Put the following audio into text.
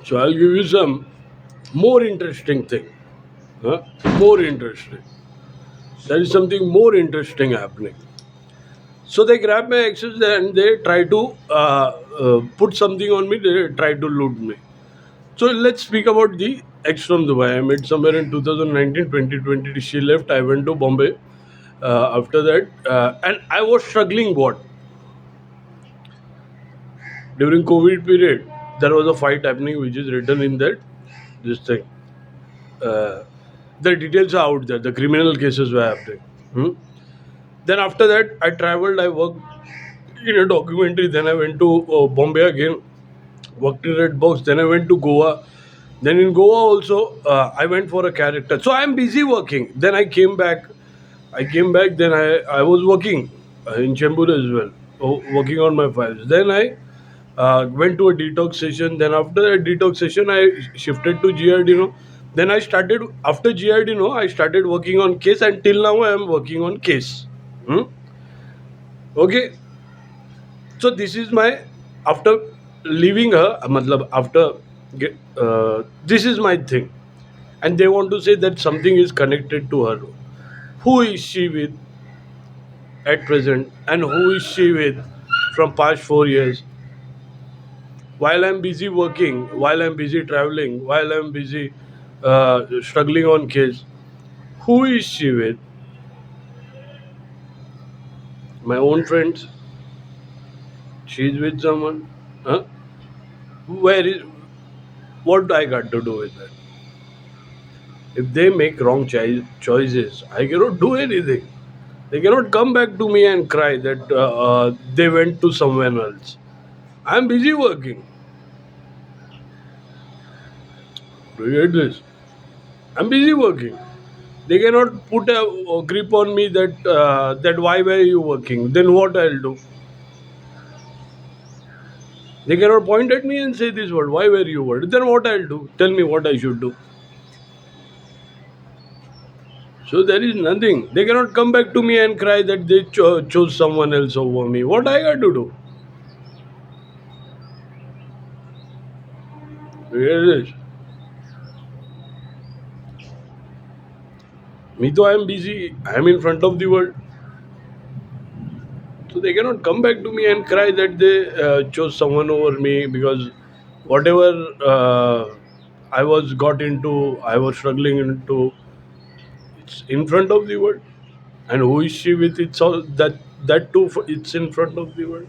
So I'll give you some more interesting thing. Huh? More interesting. There is something more interesting happening. So they grab my access and they try to put something on me. They try to loot me. So let's speak about the ex from Dubai. I met somewhere in 2019, 2020. She left. I went to Bombay. After that, and I was struggling. What during COVID period, there was a fight happening, which is written in that this thing. Uh, the details are out there. The criminal cases were happening. Hmm? Then after that, I traveled. I worked in a documentary. Then I went to Bombay again. Worked in Red Box. Then I went to Goa. Then in Goa also, I went for a character. So I'm busy working. Then I came back. Then I was working in Chembur as well, working on my files. Then I went to a detox session. Then after a detox session, I shifted to GRDino. Then I started after GRDino, I started working on case, and till now I am working on case. Hmm? Okay, so this is my after leaving her. Matlab after this is my thing, and they want to say that something is connected to her. Who is she with at present, and who is she with from past 4 years? While I'm busy working, while I'm busy traveling, while I'm busy struggling on case, who is she with? My own friends? She's with someone? Huh? Where is what I got to do with that? If they make wrong choices, I cannot do anything. They cannot come back to me and cry that they went to someone else. I'm busy working. Do you get this? I'm busy working. They cannot put a grip on me that why were you working? Then what I'll do? They cannot point at me and say this word. Why were you working? Then what I'll do? Tell me what I should do. So there is nothing. They cannot come back to me and cry that they chose someone else over me. What I got to do? Here it is. Me though I am busy. I am in front of the world. So they cannot come back to me and cry that they chose someone over me because whatever I was got into, I was struggling into. It's in front of the world, and who is she with? It's all that too. It's in front of the world.